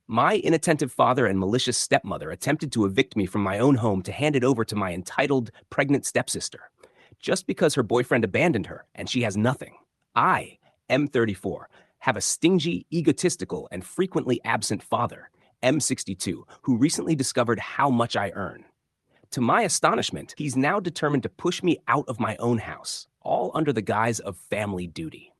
My inattentive father and malicious stepmother attempted to evict me from my own home to hand it over to my entitled, pregnant stepsister, just because her boyfriend abandoned her and she has nothing. I, M34, have a stingy, egotistical, and frequently absent father, M62, who recently discovered how much I earn. To my astonishment, he's now determined to push me out of my own house, all under the guise of family duty.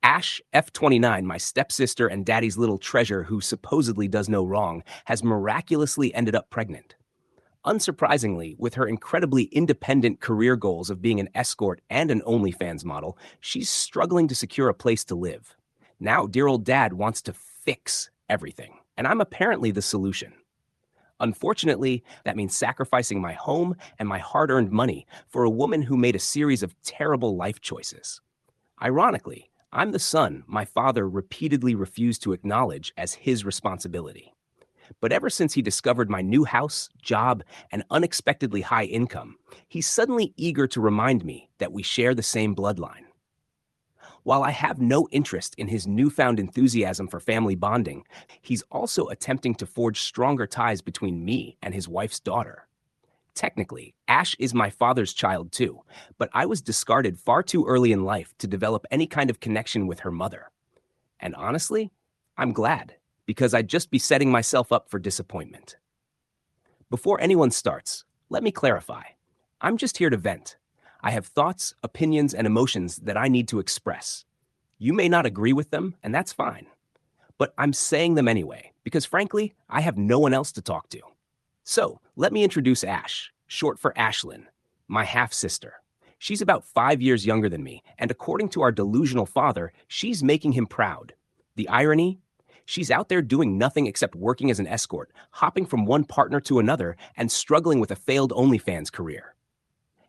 Ash, F29, my stepsister and daddy's little treasure who supposedly does no wrong, has miraculously ended up pregnant. Unsurprisingly, with her incredibly independent career goals of being an escort and an OnlyFans model, she's struggling to secure a place to live. Now, dear old dad wants to fix everything, and I'm apparently the solution. Unfortunately, that means sacrificing my home and my hard-earned money for a woman who made a series of terrible life choices. Ironically, I'm the son my father repeatedly refused to acknowledge as his responsibility. But ever since he discovered my new house, job, and unexpectedly high income, he's suddenly eager to remind me that we share the same bloodline. While I have no interest in his newfound enthusiasm for family bonding, he's also attempting to forge stronger ties between me and his wife's daughter. Technically, Ash is my father's child too, but I was discarded far too early in life to develop any kind of connection with her mother. And honestly, I'm glad, because I'd just be setting myself up for disappointment. Before anyone starts, let me clarify. I'm just here to vent. I have thoughts, opinions, and emotions that I need to express. You may not agree with them, and that's fine. But I'm saying them anyway, because frankly, I have no one else to talk to. So, let me introduce Ash, short for Ashlyn, my half-sister. She's about 5 years younger than me, and according to our delusional father, she's making him proud. The irony? She's out there doing nothing except working as an escort, hopping from one partner to another, and struggling with a failed OnlyFans career.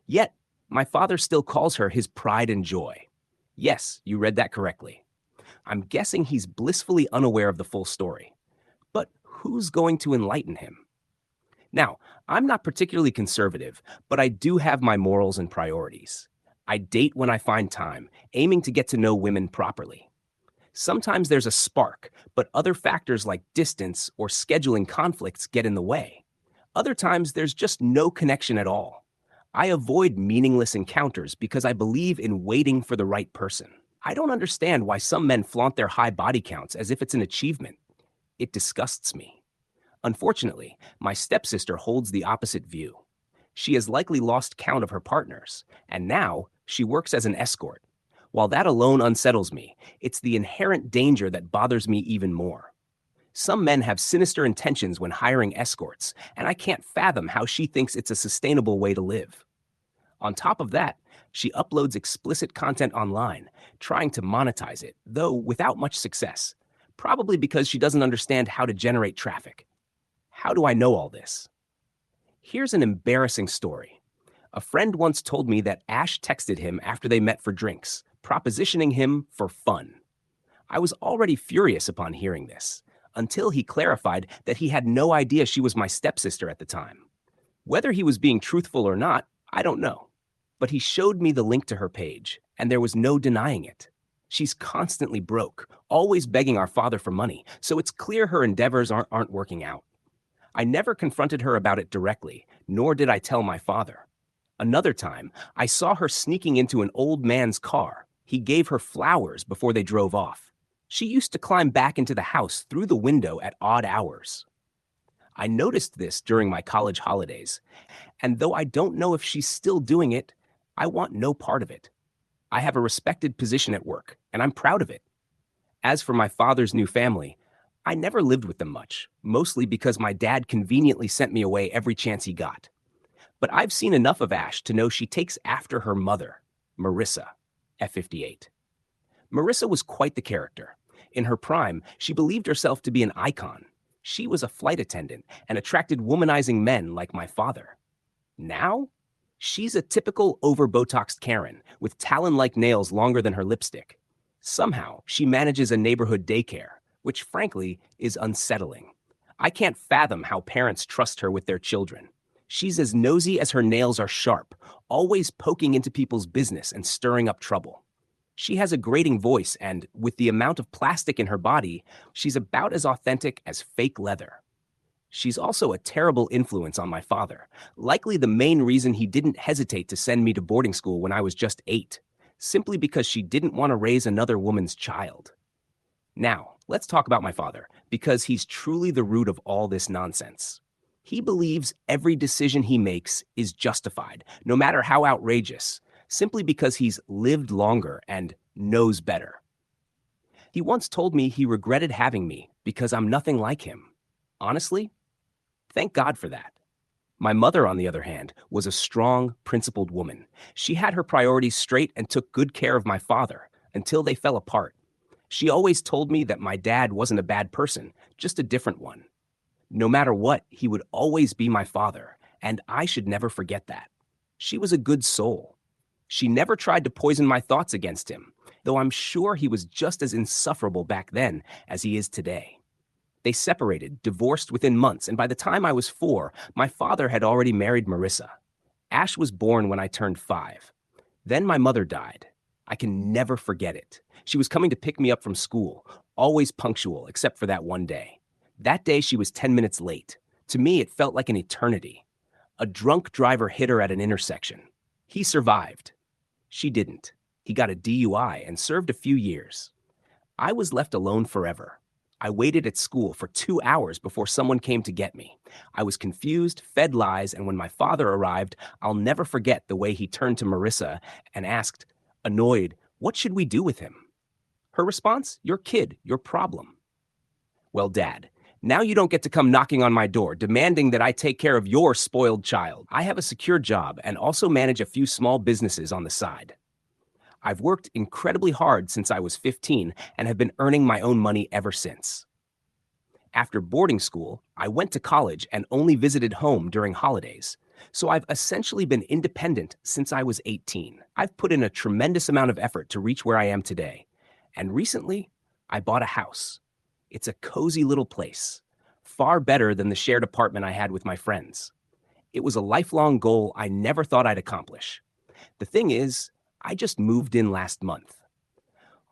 Yet, my father still calls her his pride and joy. Yes, you read that correctly. I'm guessing he's blissfully unaware of the full story. But who's going to enlighten him? Now, I'm not particularly conservative, but I do have my morals and priorities. I date when I find time, aiming to get to know women properly. Sometimes there's a spark, but other factors like distance or scheduling conflicts get in the way. Other times there's just no connection at all. I avoid meaningless encounters because I believe in waiting for the right person. I don't understand why some men flaunt their high body counts as if it's an achievement. It disgusts me. Unfortunately, my stepsister holds the opposite view. She has likely lost count of her partners, and now she works as an escort. While that alone unsettles me, it's the inherent danger that bothers me even more. Some men have sinister intentions when hiring escorts, and I can't fathom how she thinks it's a sustainable way to live. On top of that, she uploads explicit content online, trying to monetize it, though without much success, probably because she doesn't understand how to generate traffic. How do I know all this? Here's an embarrassing story. A friend once told me that Ash texted him after they met for drinks, propositioning him for fun. I was already furious upon hearing this, until he clarified that he had no idea she was my stepsister at the time. Whether he was being truthful or not, I don't know. But he showed me the link to her page, and there was no denying it. She's constantly broke, always begging our father for money, so it's clear her endeavors aren't working out. I never confronted her about it directly, nor did I tell my father. Another time, I saw her sneaking into an old man's car. He gave her flowers before they drove off. She used to climb back into the house through the window at odd hours. I noticed this during my college holidays, and though I don't know if she's still doing it, I want no part of it. I have a respected position at work, and I'm proud of it. As for my father's new family, I never lived with them much, mostly because my dad conveniently sent me away every chance he got. But I've seen enough of Ash to know she takes after her mother, Marissa, F58. Marissa was quite the character. In her prime, she believed herself to be an icon. She was a flight attendant and attracted womanizing men like my father. Now, she's a typical over-Botoxed Karen with talon-like nails longer than her lipstick. Somehow, she manages a neighborhood daycare, which frankly is unsettling. I can't fathom how parents trust her with their children. She's as nosy as her nails are sharp, always poking into people's business and stirring up trouble. She has a grating voice, and with the amount of plastic in her body, she's about as authentic as fake leather. She's also a terrible influence on my father, likely the main reason he didn't hesitate to send me to boarding school when I was just 8, simply because she didn't want to raise another woman's child. Now, let's talk about my father, because he's truly the root of all this nonsense. He believes every decision he makes is justified, no matter how outrageous, simply because he's lived longer and knows better. He once told me he regretted having me because I'm nothing like him. Honestly, thank God for that. My mother, on the other hand, was a strong, principled woman. She had her priorities straight and took good care of my father until they fell apart. She always told me that my dad wasn't a bad person, just a different one. No matter what, he would always be my father, and I should never forget that. She was a good soul. She never tried to poison my thoughts against him, though I'm sure he was just as insufferable back then as he is today. They separated, divorced within months, and by the time I was 4, my father had already married Marissa. Ash was born when I turned 5. Then my mother died. I can never forget it. She was coming to pick me up from school, always punctual, except for that one day. That day she was 10 minutes late. To me, it felt like an eternity. A drunk driver hit her at an intersection. He survived. She didn't. He got a DUI and served a few years. I was left alone forever. I waited at school for 2 hours before someone came to get me. I was confused, fed lies, and when my father arrived, I'll never forget the way he turned to Marissa and asked, annoyed, "What should we do with him?" Her response, "Your kid, your problem." Well, Dad, now you don't get to come knocking on my door demanding that I take care of your spoiled child. I have a secure job and also manage a few small businesses on the side. I've worked incredibly hard since I was 15 and have been earning my own money ever since. After boarding school, I went to college and only visited home during holidays. So I've essentially been independent since I was 18. I've put in a tremendous amount of effort to reach where I am today. And recently, I bought a house. It's a cozy little place, far better than the shared apartment I had with my friends. It was a lifelong goal I never thought I'd accomplish. The thing is, I just moved in last month.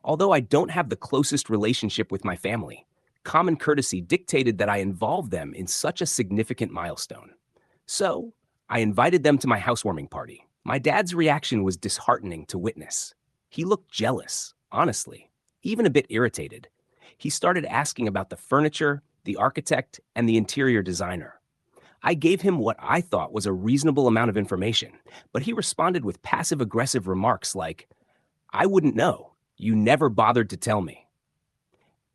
Although I don't have the closest relationship with my family, common courtesy dictated that I involve them in such a significant milestone. So, I invited them to my housewarming party. My dad's reaction was disheartening to witness. He looked jealous, honestly, even a bit irritated. He started asking about the furniture, the architect, and the interior designer. I gave him what I thought was a reasonable amount of information, but he responded with passive-aggressive remarks like, "I wouldn't know. You never bothered to tell me."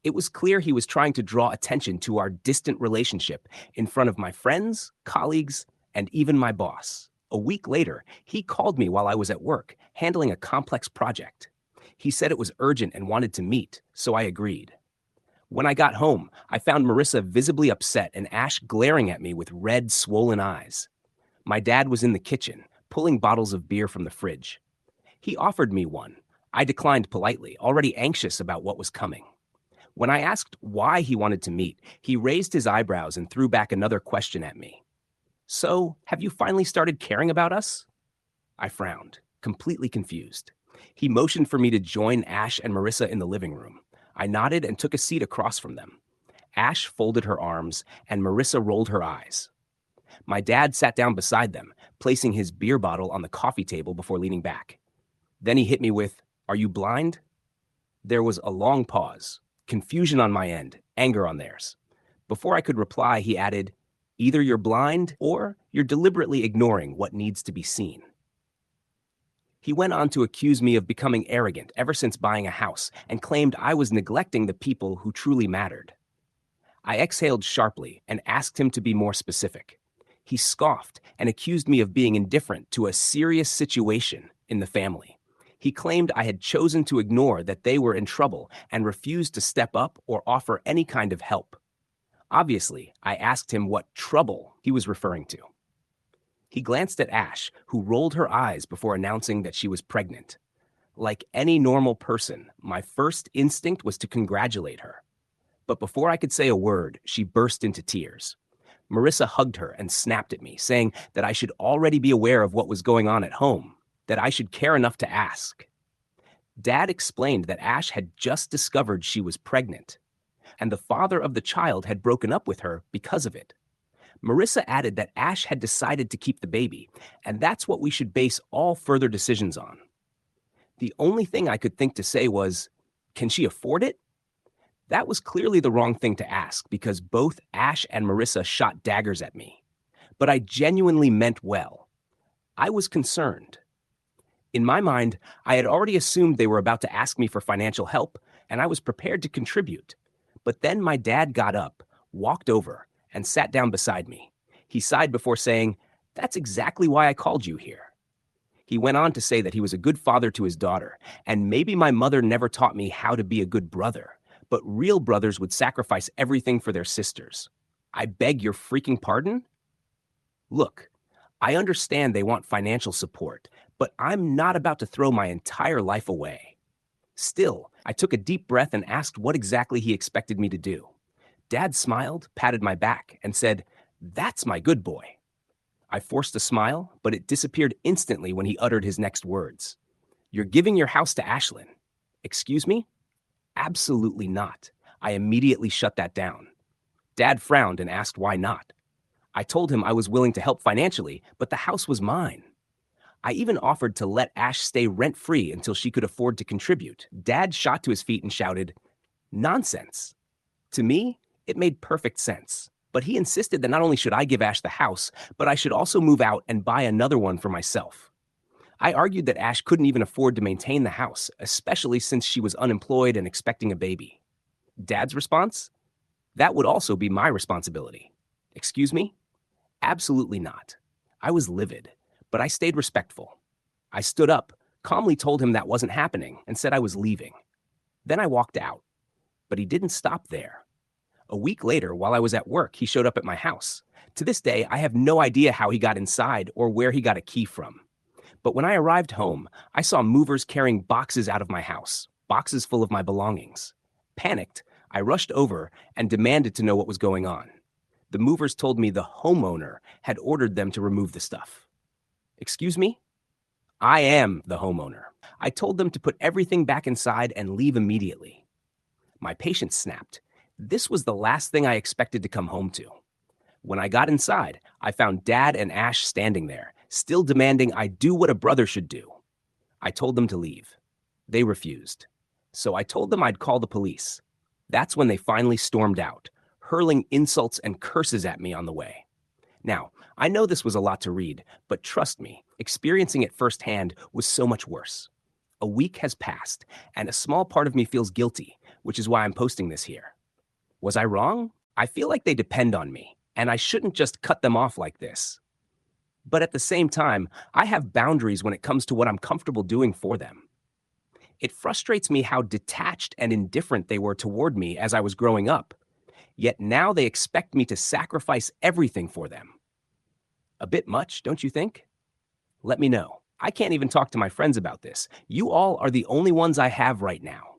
It was clear he was trying to draw attention to our distant relationship in front of my friends, colleagues, and even my boss. A week later, he called me while I was at work, handling a complex project. He said it was urgent and wanted to meet, so I agreed. When I got home, I found Marissa visibly upset and Ash glaring at me with red, swollen eyes. My dad was in the kitchen, pulling bottles of beer from the fridge. He offered me one. I declined politely, already anxious about what was coming. When I asked why he wanted to meet, he raised his eyebrows and threw back another question at me. "So, have you finally started caring about us?" I frowned, completely confused. He motioned for me to join Ash and Marissa in the living room. I nodded and took a seat across from them. Ash folded her arms, and Marissa rolled her eyes. My dad sat down beside them, placing his beer bottle on the coffee table before leaning back. Then he hit me with, "Are you blind?" There was a long pause, confusion on my end, anger on theirs. Before I could reply, he added, "Either you're blind or you're deliberately ignoring what needs to be seen." He went on to accuse me of becoming arrogant ever since buying a house and claimed I was neglecting the people who truly mattered. I exhaled sharply and asked him to be more specific. He scoffed and accused me of being indifferent to a serious situation in the family. He claimed I had chosen to ignore that they were in trouble and refused to step up or offer any kind of help. Obviously, I asked him what trouble he was referring to. He glanced at Ash, who rolled her eyes before announcing that she was pregnant. Like any normal person, my first instinct was to congratulate her. But before I could say a word, she burst into tears. Marissa hugged her and snapped at me, saying that I should already be aware of what was going on at home, that I should care enough to ask. Dad explained that Ash had just discovered she was pregnant, and the father of the child had broken up with her because of it. Marissa added that Ash had decided to keep the baby, and that's what we should base all further decisions on. The only thing I could think to say was, can she afford it? That was clearly the wrong thing to ask because both Ash and Marissa shot daggers at me. But I genuinely meant well. I was concerned. In my mind, I had already assumed they were about to ask me for financial help, and I was prepared to contribute. But then my dad got up, walked over, and sat down beside me. He sighed before saying, "That's exactly why I called you here." He went on to say that he was a good father to his daughter, and maybe my mother never taught me how to be a good brother, but real brothers would sacrifice everything for their sisters. I beg your freaking pardon? Look, I understand they want financial support, but I'm not about to throw my entire life away. Still, I took a deep breath and asked what exactly he expected me to do. Dad smiled, patted my back, and said, "That's my good boy." I forced a smile, but it disappeared instantly when he uttered his next words. "You're giving your house to Ashlyn." Excuse me? Absolutely not. I immediately shut that down. Dad frowned and asked why not. I told him I was willing to help financially, but the house was mine. I even offered to let Ash stay rent-free until she could afford to contribute. Dad shot to his feet and shouted, "Nonsense." To me, it made perfect sense. But he insisted that not only should I give Ash the house, but I should also move out and buy another one for myself. I argued that Ash couldn't even afford to maintain the house, especially since she was unemployed and expecting a baby. Dad's response? That would also be my responsibility. Excuse me? Absolutely not. I was livid, but I stayed respectful. I stood up, calmly told him that wasn't happening, and said I was leaving. Then I walked out. But he didn't stop there. A week later, while I was at work, he showed up at my house. To this day, I have no idea how he got inside or where he got a key from. But when I arrived home, I saw movers carrying boxes out of my house, boxes full of my belongings. Panicked, I rushed over and demanded to know what was going on. The movers told me the homeowner had ordered them to remove the stuff. Excuse me? I am the homeowner. I told them to put everything back inside and leave immediately. My patience snapped. This was the last thing I expected to come home to. When I got inside, I found Dad and Ash standing there, still demanding I do what a brother should do. I told them to leave. They refused. So I told them I'd call the police. That's when they finally stormed out, hurling insults and curses at me on the way. Now, I know this was a lot to read, but trust me, experiencing it firsthand was so much worse. A week has passed, and a small part of me feels guilty, which is why I'm posting this here. Was I wrong? I feel like they depend on me, and I shouldn't just cut them off like this. But at the same time, I have boundaries when it comes to what I'm comfortable doing for them. It frustrates me how detached and indifferent they were toward me as I was growing up, yet now they expect me to sacrifice everything for them. A bit much, don't you think? Let me know. I can't even talk to my friends about this. You all are the only ones I have right now.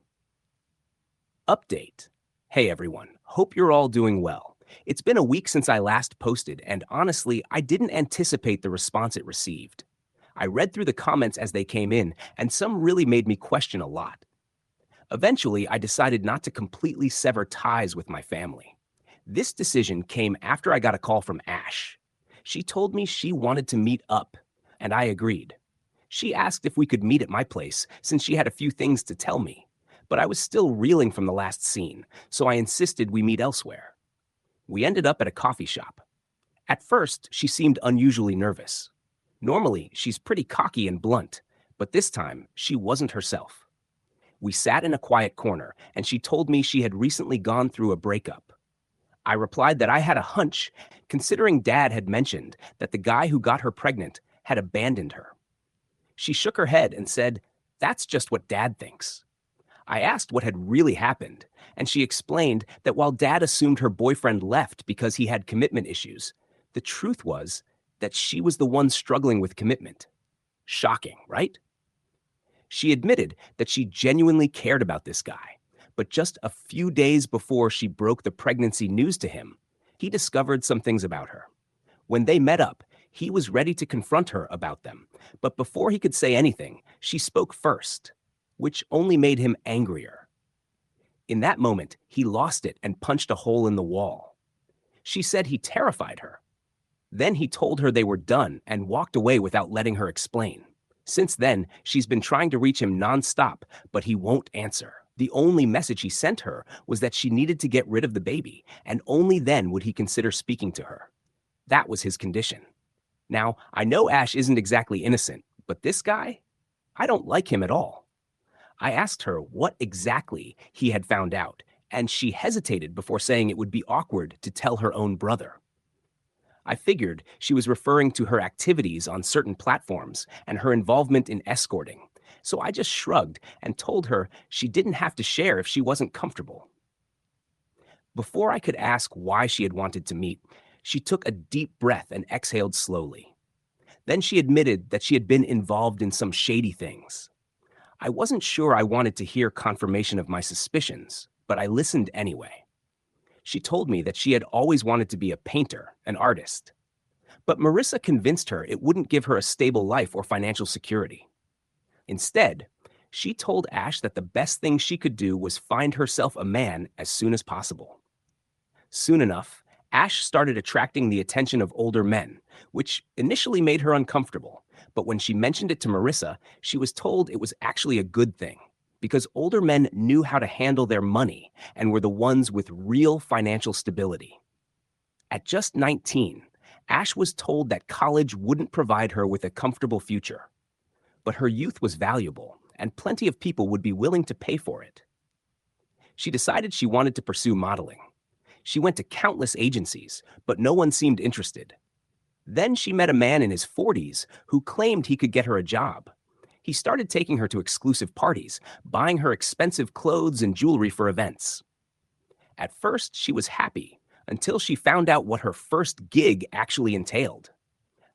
Update. Hey everyone, hope you're all doing well. It's been a week since I last posted, and honestly, I didn't anticipate the response it received. I read through the comments as they came in, and some really made me question a lot. Eventually, I decided not to completely sever ties with my family. This decision came after I got a call from Ash. She told me she wanted to meet up, and I agreed. She asked if we could meet at my place since she had a few things to tell me, but I was still reeling from the last scene, so I insisted we meet elsewhere. We ended up at a coffee shop. At first, she seemed unusually nervous. Normally, she's pretty cocky and blunt, but this time, she wasn't herself. We sat in a quiet corner, and she told me she had recently gone through a breakup. I replied that I had a hunch, considering Dad had mentioned that the guy who got her pregnant had abandoned her. She shook her head and said, "That's just what Dad thinks." I asked what had really happened, and she explained that while Dad assumed her boyfriend left because he had commitment issues, the truth was that she was the one struggling with commitment. Shocking, right? She admitted that she genuinely cared about this guy, but just a few days before she broke the pregnancy news to him, he discovered some things about her. When they met up, he was ready to confront her about them, but before he could say anything, she spoke first. which only made him angrier. In that moment, he lost it and punched a hole in the wall. She said he terrified her. Then he told her they were done and walked away without letting her explain. Since then, she's been trying to reach him nonstop, but he won't answer. The only message he sent her was that she needed to get rid of the baby, and only then would he consider speaking to her. That was his condition. Now, I know Ash isn't exactly innocent, but this guy? I don't like him at all. I asked her what exactly he had found out, and she hesitated before saying it would be awkward to tell her own brother. I figured she was referring to her activities on certain platforms and her involvement in escorting, so I just shrugged and told her she didn't have to share if she wasn't comfortable. Before I could ask why she had wanted to meet, she took a deep breath and exhaled slowly. Then she admitted that she had been involved in some shady things. I wasn't sure I wanted to hear confirmation of my suspicions, but I listened anyway. She told me that she had always wanted to be a painter, an artist. But Marissa convinced her it wouldn't give her a stable life or financial security. Instead, she told Ash that the best thing she could do was find herself a man as soon as possible. Soon enough, Ash started attracting the attention of older men, which initially made her uncomfortable. But when she mentioned it to Marissa, she was told it was actually a good thing, because older men knew how to handle their money and were the ones with real financial stability. At just 19, Ash was told that college wouldn't provide her with a comfortable future. But her youth was valuable, and plenty of people would be willing to pay for it. She decided she wanted to pursue modeling. She went to countless agencies, but no one seemed interested. Then she met a man in his 40s who claimed he could get her a job. He started taking her to exclusive parties, buying her expensive clothes and jewelry for events. At first, she was happy, until she found out what her first gig actually entailed.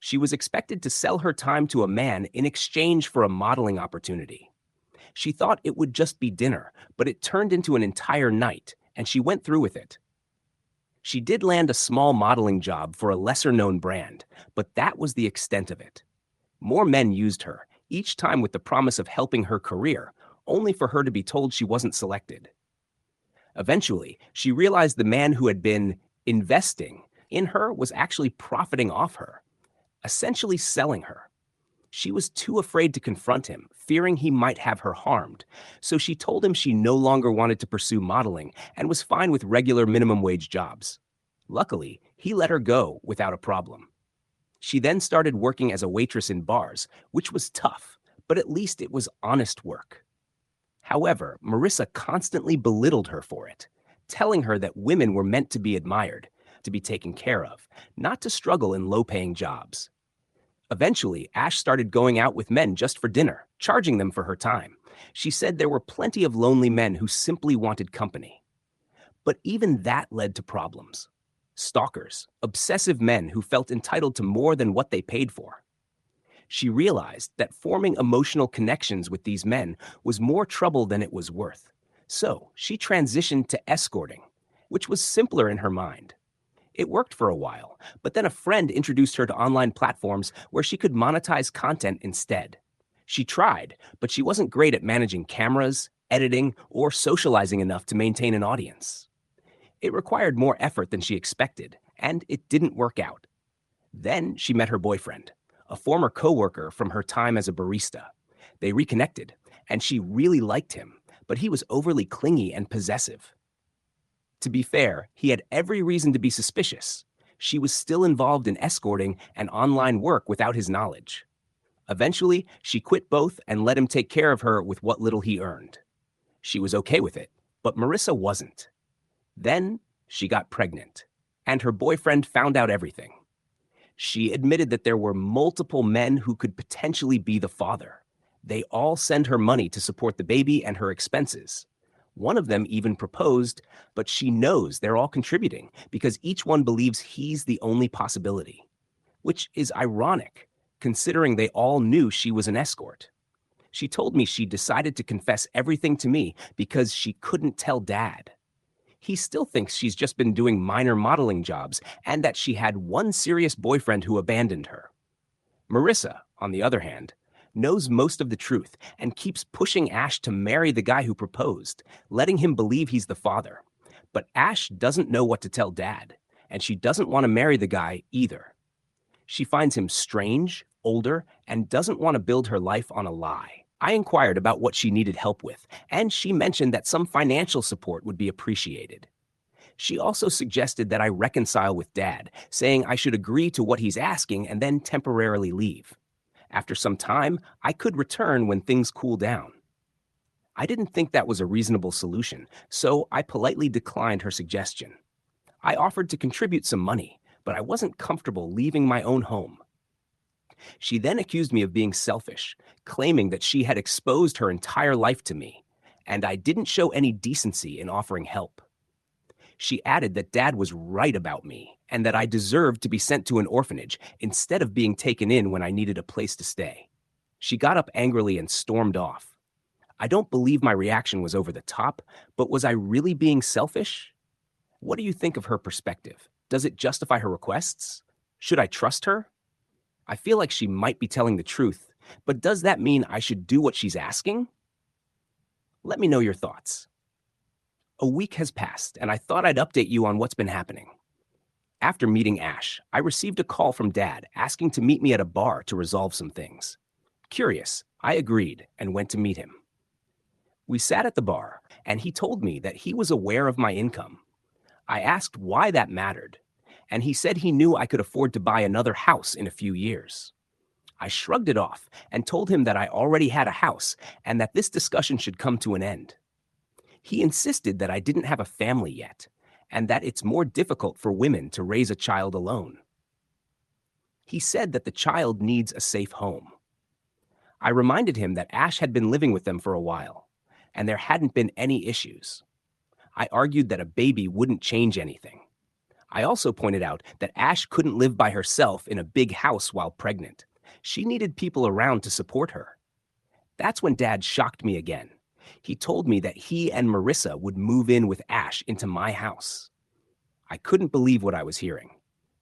She was expected to sell her time to a man in exchange for a modeling opportunity. She thought it would just be dinner, but it turned into an entire night, and she went through with it. She did land a small modeling job for a lesser-known brand, but that was the extent of it. More men used her, each time with the promise of helping her career, only for her to be told she wasn't selected. Eventually, she realized the man who had been investing in her was actually profiting off her, essentially selling her. She was too afraid to confront him, fearing he might have her harmed, so she told him she no longer wanted to pursue modeling and was fine with regular minimum wage jobs. Luckily, he let her go without a problem. She then started working as a waitress in bars, which was tough, but at least it was honest work. However, Marissa constantly belittled her for it, telling her that women were meant to be admired, to be taken care of, not to struggle in low-paying jobs. Eventually, Ash started going out with men just for dinner, charging them for her time. She said there were plenty of lonely men who simply wanted company. But even that led to problems. Stalkers, obsessive men who felt entitled to more than what they paid for. She realized that forming emotional connections with these men was more trouble than it was worth. So she transitioned to escorting, which was simpler in her mind. It worked for a while, but then a friend introduced her to online platforms where she could monetize content instead. She tried, but she wasn't great at managing cameras, editing, or socializing enough to maintain an audience. It required more effort than she expected, and it didn't work out. Then she met her boyfriend, a former coworker from her time as a barista. They reconnected, and she really liked him, but he was overly clingy and possessive. To be fair, he had every reason to be suspicious. She was still involved in escorting and online work without his knowledge. Eventually, she quit both and let him take care of her with what little he earned. She was okay with it, but Marissa wasn't. Then she got pregnant, and her boyfriend found out everything. She admitted that there were multiple men who could potentially be the father. They all send her money to support the baby and her expenses. One of them even proposed, but she knows they're all contributing because each one believes he's the only possibility, which is ironic, considering they all knew she was an escort. She told me she decided to confess everything to me because she couldn't tell Dad. He still thinks she's just been doing minor modeling jobs and that she had one serious boyfriend who abandoned her. Marissa, on the other hand, knows most of the truth, and keeps pushing Ash to marry the guy who proposed, letting him believe he's the father. But Ash doesn't know what to tell Dad, and she doesn't want to marry the guy either. She finds him strange, older, and doesn't want to build her life on a lie. I inquired about what she needed help with, and she mentioned that some financial support would be appreciated. She also suggested that I reconcile with Dad, saying I should agree to what he's asking and then temporarily leave. After some time, I could return when things cool down. I didn't think that was a reasonable solution, so I politely declined her suggestion. I offered to contribute some money, but I wasn't comfortable leaving my own home. She then accused me of being selfish, claiming that she had exposed her entire life to me, and I didn't show any decency in offering help. She added that Dad was right about me and that I deserved to be sent to an orphanage instead of being taken in when I needed a place to stay. She got up angrily and stormed off. I don't believe my reaction was over the top, but was I really being selfish? What do you think of her perspective? Does it justify her requests? Should I trust her? I feel like she might be telling the truth, but does that mean I should do what she's asking? Let me know your thoughts. A week has passed, and I thought I'd update you on what's been happening. After meeting Ash, I received a call from Dad asking to meet me at a bar to resolve some things. Curious, I agreed and went to meet him. We sat at the bar, and he told me that he was aware of my income. I asked why that mattered, and he said he knew I could afford to buy another house in a few years. I shrugged it off and told him that I already had a house and that this discussion should come to an end. He insisted that I didn't have a family yet, and that it's more difficult for women to raise a child alone. He said that the child needs a safe home. I reminded him that Ash had been living with them for a while, and there hadn't been any issues. I argued that a baby wouldn't change anything. I also pointed out that Ash couldn't live by herself in a big house while pregnant. She needed people around to support her. That's when Dad shocked me again. He told me that he and Marissa would move in with Ash into my house. I couldn't believe what I was hearing.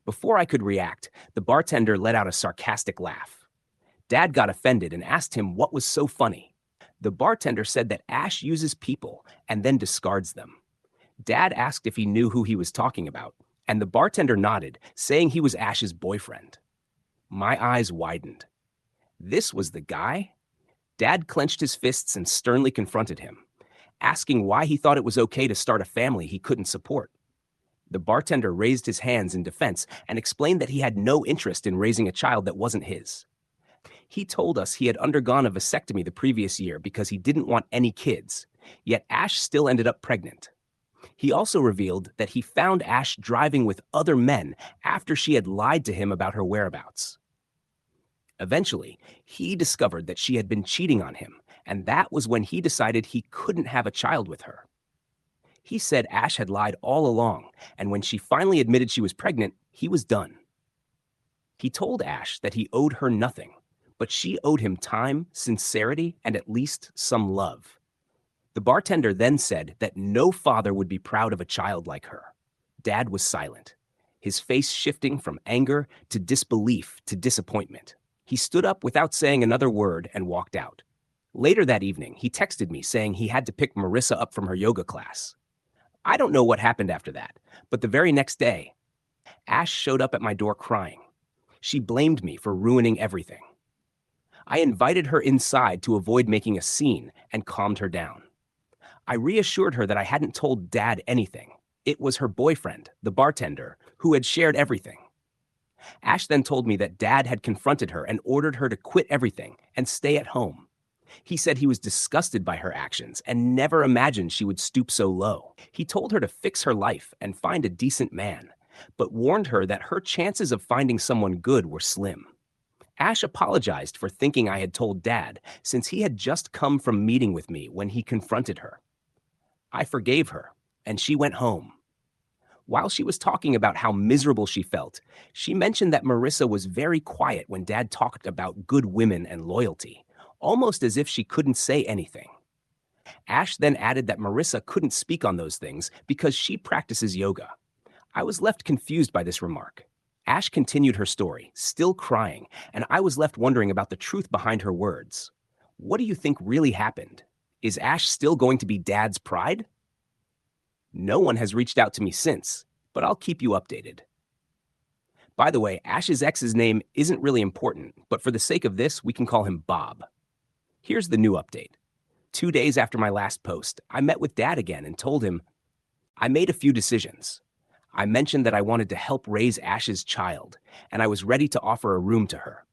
Before I could react, the bartender let out a sarcastic laugh. Dad got offended and asked him what was so funny. The bartender said that Ash uses people and then discards them. Dad asked if he knew who he was talking about, and the bartender nodded, saying he was Ash's boyfriend. My eyes widened. This was the guy? Dad clenched his fists and sternly confronted him, asking why he thought it was okay to start a family he couldn't support. The bartender raised his hands in defense and explained that he had no interest in raising a child that wasn't his. He told us he had undergone a vasectomy the previous year because he didn't want any kids, yet Ash still ended up pregnant. He also revealed that he found Ash driving with other men after she had lied to him about her whereabouts. Eventually, he discovered that she had been cheating on him, and that was when he decided he couldn't have a child with her. He said Ash had lied all along, and when she finally admitted she was pregnant, he was done. He told Ash that he owed her nothing, but she owed him time, sincerity, and at least some love. The bartender then said that no father would be proud of a child like her. Dad was silent, his face shifting from anger to disbelief to disappointment. He stood up without saying another word and walked out. Later that evening, he texted me saying he had to pick Marissa up from her yoga class. I don't know what happened after that, but the very next day, Ash showed up at my door crying. She blamed me for ruining everything. I invited her inside to avoid making a scene and calmed her down. I reassured her that I hadn't told Dad anything. It was her boyfriend, the bartender, who had shared everything. Ash then told me that Dad had confronted her and ordered her to quit everything and stay at home. He said he was disgusted by her actions and never imagined she would stoop so low. He told her to fix her life and find a decent man, but warned her that her chances of finding someone good were slim. Ash apologized for thinking I had told Dad, since he had just come from meeting with me when he confronted her. I forgave her, and she went home. While she was talking about how miserable she felt, she mentioned that Marissa was very quiet when Dad talked about good women and loyalty, almost as if she couldn't say anything. Ash then added that Marissa couldn't speak on those things because she practices yoga. I was left confused by this remark. Ash continued her story, still crying, and I was left wondering about the truth behind her words. What do you think really happened? Is Ash still going to be Dad's pride? No one has reached out to me since, but I'll keep you updated. By the way, Ash's ex's name isn't really important, but for the sake of this, we can call him Bob. Here's the new update. 2 days after my last post, I met with Dad again and told him I made a few decisions. I mentioned that I wanted to help raise Ash's child, and I was ready to offer a room to her.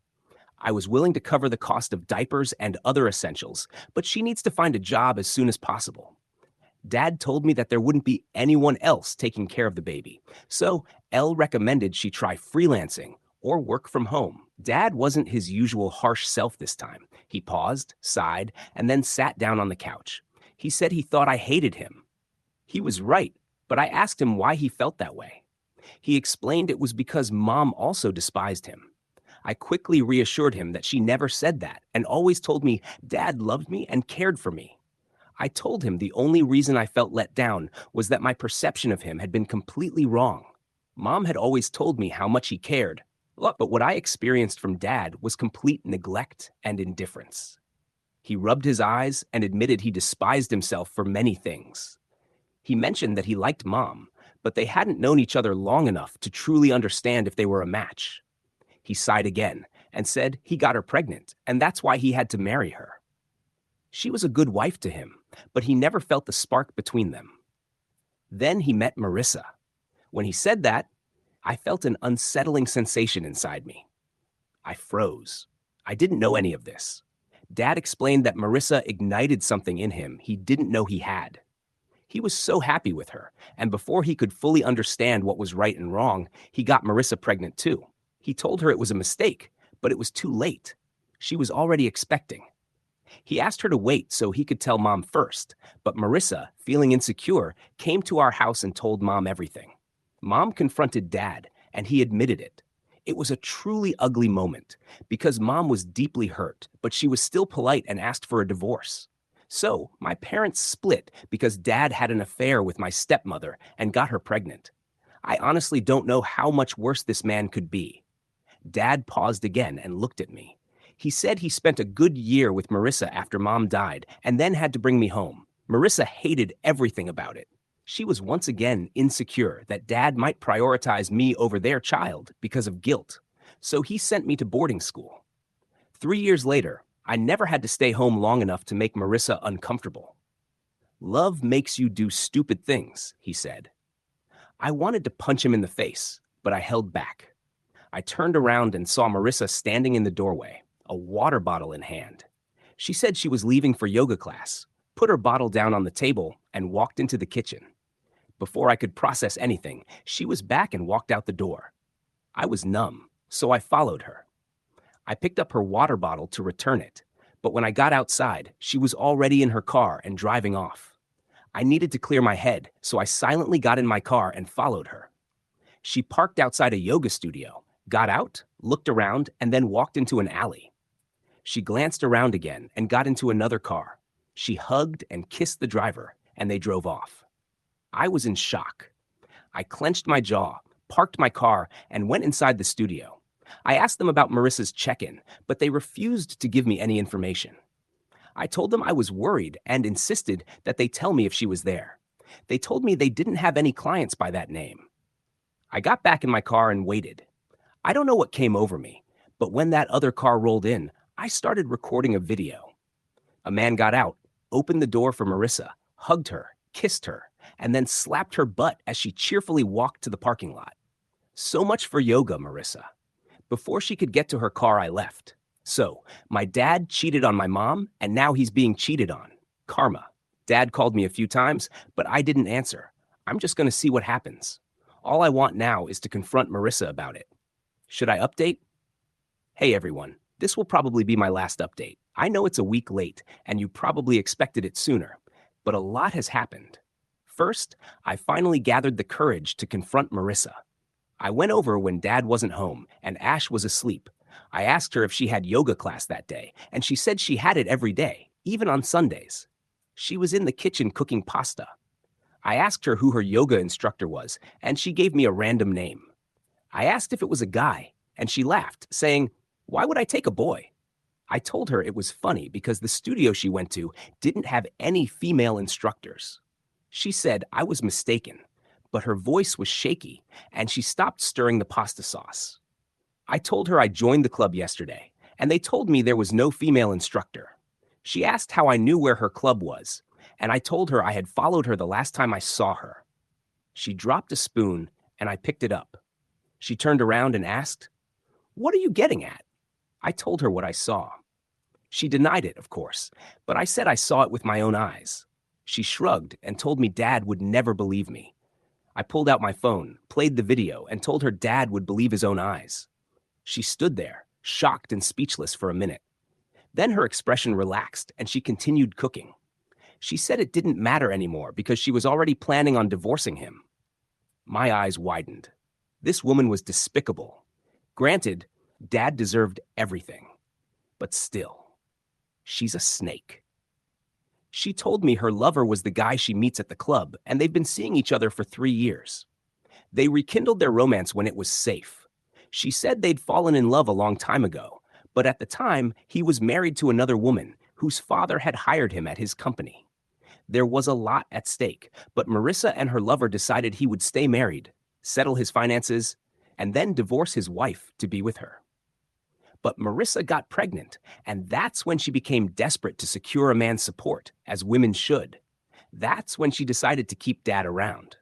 I was willing to cover the cost of diapers and other essentials, but she needs to find a job as soon as possible. Dad told me that there wouldn't be anyone else taking care of the baby, so Elle recommended she try freelancing or work from home. Dad wasn't his usual harsh self this time. He paused, sighed, and then sat down on the couch. He said he thought I hated him. He was right, but I asked him why he felt that way. He explained it was because Mom also despised him. I quickly reassured him that she never said that and always told me Dad loved me and cared for me. I told him the only reason I felt let down was that my perception of him had been completely wrong. Mom had always told me how much he cared, but what I experienced from Dad was complete neglect and indifference. He rubbed his eyes and admitted he despised himself for many things. He mentioned that he liked Mom, but they hadn't known each other long enough to truly understand if they were a match. He sighed again and said he got her pregnant, and that's why he had to marry her. She was a good wife to him, but he never felt the spark between them. Then he met Marissa. When he said that, I felt an unsettling sensation inside me. I froze. I didn't know any of this. Dad explained that Marissa ignited something in him he didn't know he had. He was so happy with her, and before he could fully understand what was right and wrong, he got Marissa pregnant too. He told her it was a mistake, but it was too late. She was already expecting. He asked her to wait so he could tell Mom first, but Marissa, feeling insecure, came to our house and told Mom everything. Mom confronted Dad, and he admitted it. It was a truly ugly moment, because Mom was deeply hurt, but she was still polite and asked for a divorce. So, my parents split because Dad had an affair with my stepmother and got her pregnant. I honestly don't know how much worse this man could be. Dad paused again and looked at me. He said he spent a good year with Marissa after Mom died and then had to bring me home. Marissa hated everything about it. She was once again insecure that Dad might prioritize me over their child because of guilt. So he sent me to boarding school. 3 years later, I never had to stay home long enough to make Marissa uncomfortable. Love makes you do stupid things, he said. I wanted to punch him in the face, but I held back. I turned around and saw Marissa standing in the doorway, a water bottle in hand. She said she was leaving for yoga class, put her bottle down on the table, and walked into the kitchen. Before I could process anything, she was back and walked out the door. I was numb, so I followed her. I picked up her water bottle to return it, but when I got outside, she was already in her car and driving off. I needed to clear my head, so I silently got in my car and followed her. She parked outside a yoga studio, got out, looked around, and then walked into an alley. She glanced around again and got into another car. She hugged and kissed the driver, and they drove off. I was in shock. I clenched my jaw, parked my car, and went inside the studio. I asked them about Marissa's check-in, but they refused to give me any information. I told them I was worried and insisted that they tell me if she was there. They told me they didn't have any clients by that name. I got back in my car and waited. I don't know what came over me, but when that other car rolled in, I started recording a video. A man got out, opened the door for Marissa, hugged her, kissed her, and then slapped her butt as she cheerfully walked to the parking lot. So much for yoga, Marissa. Before she could get to her car, I left. So, my dad cheated on my mom, and now he's being cheated on. Karma. Dad called me a few times, but I didn't answer. I'm just going to see what happens. All I want now is to confront Marissa about it. Should I update? Hey everyone, this will probably be my last update. I know it's a week late, and you probably expected it sooner, but a lot has happened. First, I finally gathered the courage to confront Marissa. I went over when Dad wasn't home and Ash was asleep. I asked her if she had yoga class that day, and she said she had it every day, even on Sundays. She was in the kitchen cooking pasta. I asked her who her yoga instructor was, and she gave me a random name. I asked if it was a guy, and she laughed, saying, "Why would I take a boy?" I told her it was funny because the studio she went to didn't have any female instructors. She said I was mistaken, but her voice was shaky, and she stopped stirring the pasta sauce. I told her I joined the club yesterday, and they told me there was no female instructor. She asked how I knew where her club was, and I told her I had followed her the last time I saw her. She dropped a spoon, and I picked it up. She turned around and asked, "What are you getting at?" I told her what I saw. She denied it, of course, but I said I saw it with my own eyes. She shrugged and told me Dad would never believe me. I pulled out my phone, played the video, and told her Dad would believe his own eyes. She stood there, shocked and speechless for a minute. Then her expression relaxed and she continued cooking. She said it didn't matter anymore because she was already planning on divorcing him. My eyes widened. This woman was despicable. Granted, Dad deserved everything. But still, she's a snake. She told me her lover was the guy she meets at the club, and they've been seeing each other for 3 years. They rekindled their romance when it was safe. She said they'd fallen in love a long time ago, but at the time, he was married to another woman whose father had hired him at his company. There was a lot at stake, but Marissa and her lover decided he would stay married, settle his finances, and then divorce his wife to be with her. But Marissa got pregnant, and that's when she became desperate to secure a man's support, as women should. That's when she decided to keep Dad around.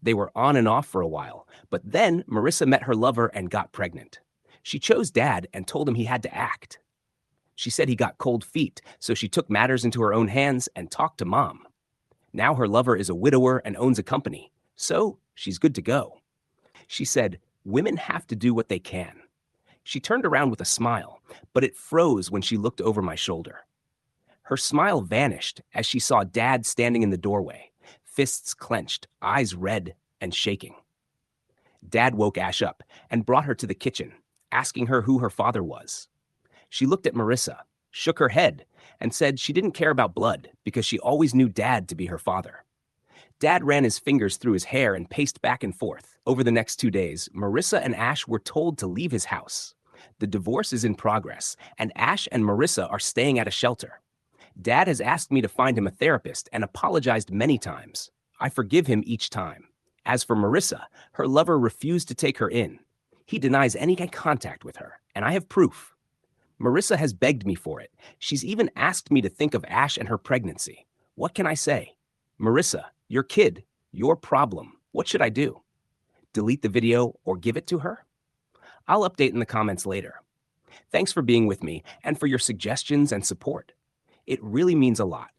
They were on and off for a while, but then Marissa met her lover and got pregnant. She chose Dad and told him he had to act. She said he got cold feet, so she took matters into her own hands and talked to Mom. Now her lover is a widower and owns a company, so she's good to go. She said, "Women have to do what they can." She turned around with a smile, but it froze when she looked over my shoulder. Her smile vanished as she saw Dad standing in the doorway, fists clenched, eyes red and shaking. Dad woke Ash up and brought her to the kitchen, asking her who her father was. She looked at Marissa, shook her head, and said she didn't care about blood because she always knew Dad to be her father. Dad ran his fingers through his hair and paced back and forth. Over the next 2 days, Marissa and Ash were told to leave his house. The divorce is in progress, and Ash and Marissa are staying at a shelter. Dad has asked me to find him a therapist and apologized many times. I forgive him each time. As for Marissa, her lover refused to take her in. He denies any contact with her, and I have proof. Marissa has begged me for it. She's even asked me to think of Ash and her pregnancy. What can I say? Marissa, your kid, your problem. What should I do? Delete the video or give it to her? I'll update in the comments later. Thanks for being with me and for your suggestions and support. It really means a lot.